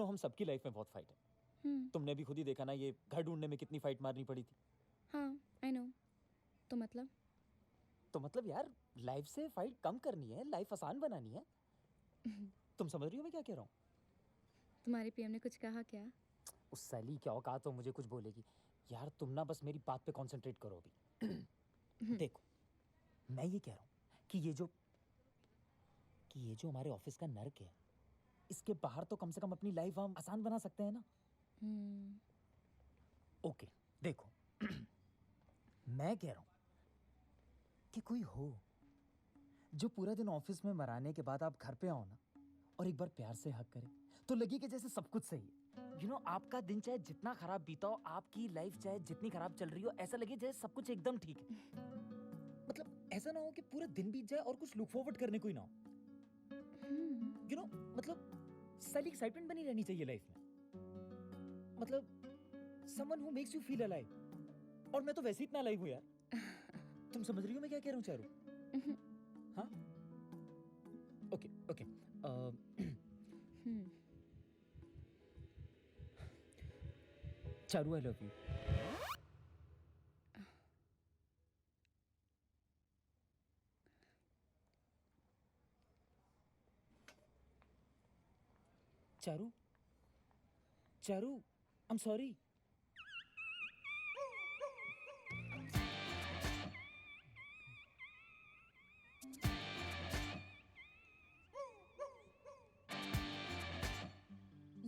हम सबकी लाइफ में बहुत फाइट है। तुमने भी खुद ही देखा ना, ये घर ढूंढने में कितनी फाइट मारनी पड़ी थी। हाँ आई नो। तो मतलब यार लाइफ से फाइट कम करनी है, लाइफ आसान बनानी है। तुम समझ रही हो मैं क्या कह रहा हूँ? तुम्हारी पीएम ने कुछ कहा क्या? उस साली क्या औकात तो मुझे कुछ बोलेगी। यार तुम ना बस मेरी बात पे कंसंट्रेट करो अभी। देखो मैं ये कह रहा हूँ कि ये जो हमारे ऑफिस का नर्क है, इसके बाहर तो कम से कम अपनी लाइफ हम आसान बना सकते हैं ना। ओके देखो मैं कह रहा हूं कि कोई हो जो पूरा दिन ऑफिस में मराने के बाद आप घर पे आओ ना और एक बार प्यार से हक करे, तो लगे कि जैसे सब कुछ सही है। आपका दिन चाहे जितना खराब बीता हो, आपकी लाइफ चाहे जितनी खराब चल रही हो, ऐसा लगे जैसे सब कुछ एकदम ठीक है। मतलब ऐसा ना हो कि पूरा दिन बीत जाए और कुछ लुक फॉरवर्ड करने को ही ना हो। मतलब सारी एक्साइटमेंट बनी रहनी चाहिए लाइफ में। मतलब someone who makes you feel alive. और मैं तो वैसे ही इतना अलाइव हूं यार। तुम समझ रही हो मैं क्या कह रहा हूं चारू? हाँ okay okay. Charu I love you. Charu Charu I am sorry.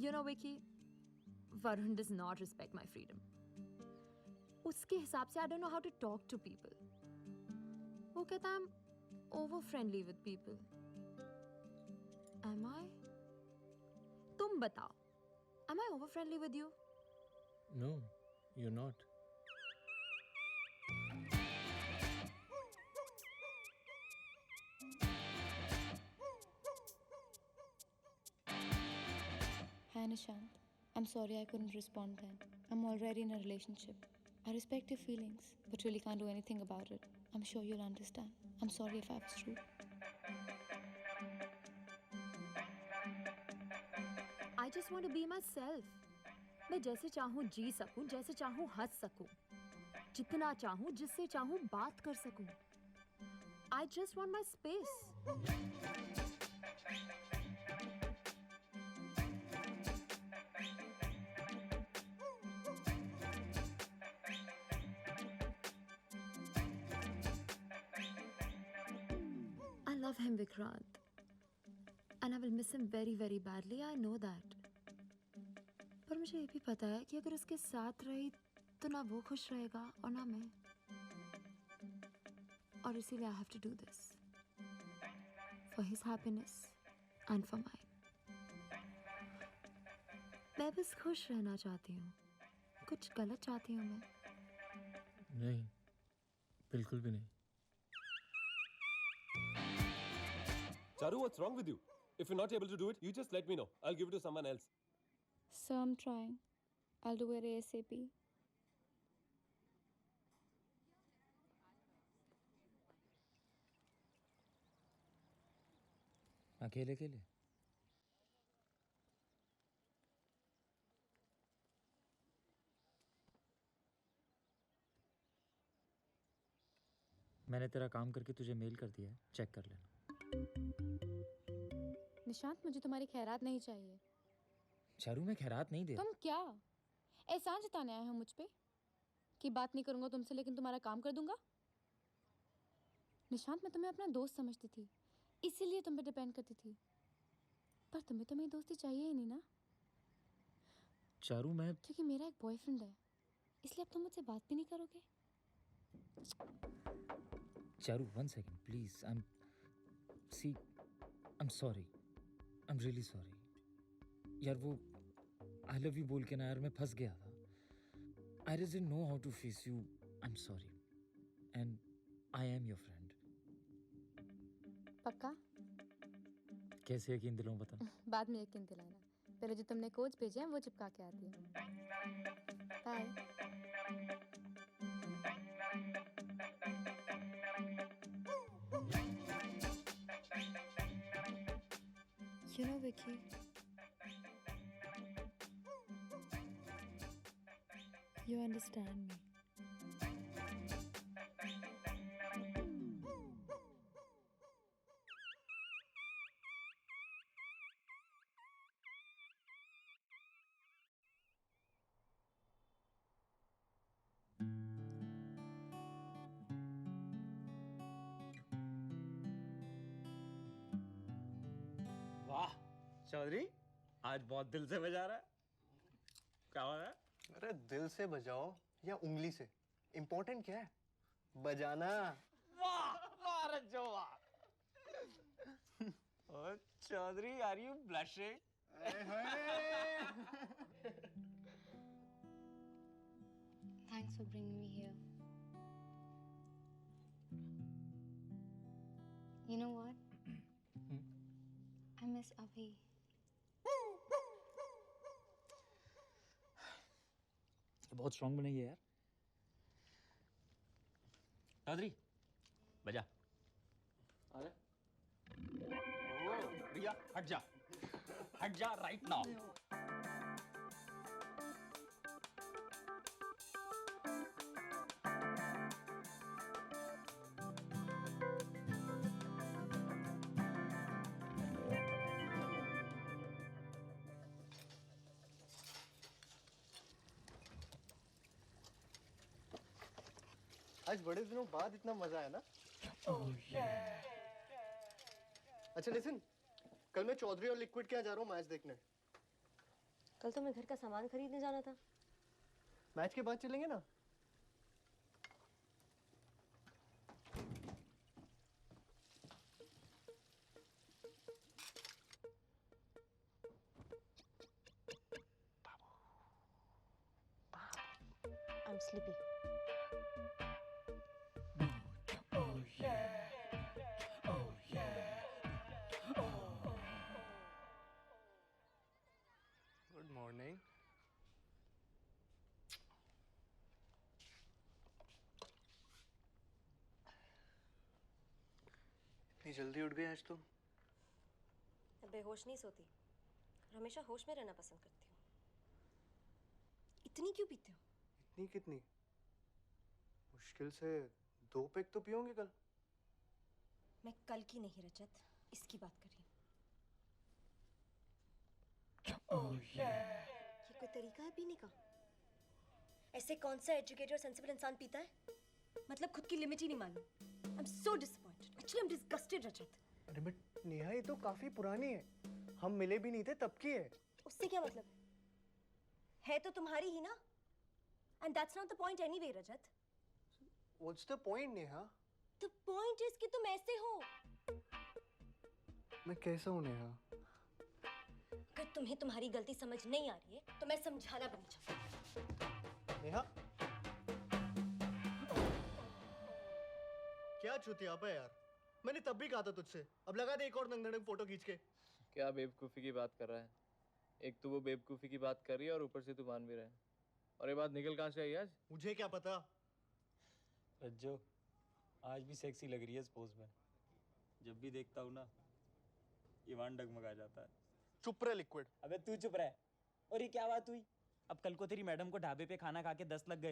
You know, Vicky, Varun does not respect my freedom. उसके हिसाब से I don't know how to talk to people. वो कहता I'm over friendly with people. Am I? तुम बताओ. Am I over friendly with you? No, you're not. Hi Nishant. I'm sorry I couldn't respond then. I'm already in a relationship. I respect your feelings, but really can't do anything about it. I'm sure you'll understand. I'm sorry if I was rude. I just want to be myself. मैं जैसे चाहूँ जी सकूँ, जैसे चाहूँ हंस सकूँ, जितना चाहूँ, जिससे चाहूँ बात कर सकूँ. I just want my space. I love him, Vikrant. And I will miss him very, very badly. I know that. पर मुझे ये भी पता है कि अगर उसके साथ रही तो ना वो खुश रहेगा और ना मैं. और इसीलिए I have to do this. For his happiness and for mine. मैं बस खुश रहना चाहती हूँ. कुछ गलत चाहती हूँ मैं? नहीं, बिल्कुल भी नहीं. Charu, what's wrong with you? If you're not able to do it, you just let me know. I'll give it to someone else. So I'm trying. I'll do it ASAP. अकेले अकेले मैंने तेरा काम करके तुझे मेल कर दिया है, चेक कर लेना। निशांत मुझे तुम्हारी खैरात नहीं चाहिए। चारू मैं खैरात नहीं दे रहा। तुम क्या एहसान जताने आए हो मुझ पे कि बात नहीं करूंगा तुमसे लेकिन तुम्हारा काम कर दूंगा? निशांत मैं तुम्हें अपना दोस्त समझती थी, इसीलिए तुम पे डिपेंड करती थी, पर तुम्हें तो मेरी दोस्ती चाहिए ही नहीं ना। चारू मैं क्योंकि मेरा एक बॉयफ्रेंड है, इसलिए अब तुम मुझसे बात भी नहीं करोगे। Charu 1 second please. I am sorry, I am really sorry यार। वो आई लव यू बोल के ना यार मैं फंस गया था। I didn't know how to face you. I am sorry and I am your friend. पक्का? कैसे यकीन दिलाऊं बता। बाद में यकीन दिलाना, पहले जो तुमने कोच भेजे हैं वो चिपका के आती है। Bye. You know, Vicky, You understand me. वाह चौधरी, आज बहुत दिल से बजा रहा है। क्या हो रहा है? अरे दिल से बजाओ या उंगली से, इम्पोर्टेंट क्या है? बजाना। वाह वाह रज्जो वाह। ओ Chaudhary, are you blushing? Thanks for bringing me here. You know what? I miss Abhi. बहुत स्ट्रांग बनेगी यार। चौधरी बजा। अरे रिया हट जा, हट जा राइट नाउ। आज बड़े दिनों बाद इतना मजा आया ना। अच्छा लिसन, कल मैं चौधरी और लिक्विड के यहाँ जा रहा हूँ मैच देखने। कल तो मैं घर का सामान खरीदने जाना था। मैच के बाद चलेंगे ना? I'm sleepy. Good morning. इतनी जल्दी उठ गए आज तो। मैं बेहोश नहीं सोती और हमेशा होश में रहना पसंद करती हूँ। इतनी क्यों पीते हो? इतनी कितनी? मुश्किल से 2 पैक तो पियोगे कल। मैं कल की नहीं रजत, इसकी बात कर रही हूँ। ये कोई तरीका है पीने का? ऐसे कौन सा एजुकेटेड और सेंसिबल इंसान पीता है? मतलब खुद की लिमिट ही नहीं मालूम। I'm so disappointed. Actually, I'm disgusted, रजत। अरे बट नेहा, ये तो काफी पुरानी है, हम मिले भी नहीं थे तब की है। उससे क्या मतलब है तो तुम्हारी ही ना। And that's not the point anyway, Rajat. What's the point Neha? The point is कि तुम ऐसे हो। मैं कैसा हूँ नेहा? अगर तुम्हें तुम्हारी गलती समझ नहीं आ रही है तो मैं समझाना भी नहीं चाहती। नेहा क्या चुतियापा है यार। मैंने तब भी कहा था तुझसे, अब लगा दे एक और नंगधड़ंग फोटो खींच के। क्या बेवकूफ़ी की बात कर रहा है? एक तो वो बेवकूफ़ी की बात कर रही है और ऊपर से तू मान भी रहा है। और ये बात निकल कहाँ से आई आज? मुझे क्या पता। रज्जो, आज भी सेक्सी लग रही है इस पोज में। जब भी देखता हूँ ना, ईमान डगमगा जाता है। चुप रहे लिक्विड। अबे तू चुप रह। और ये क्या बात हुई? अब कल को तेरी मैडम को ढाबे पे खाना खा के 10 लग गए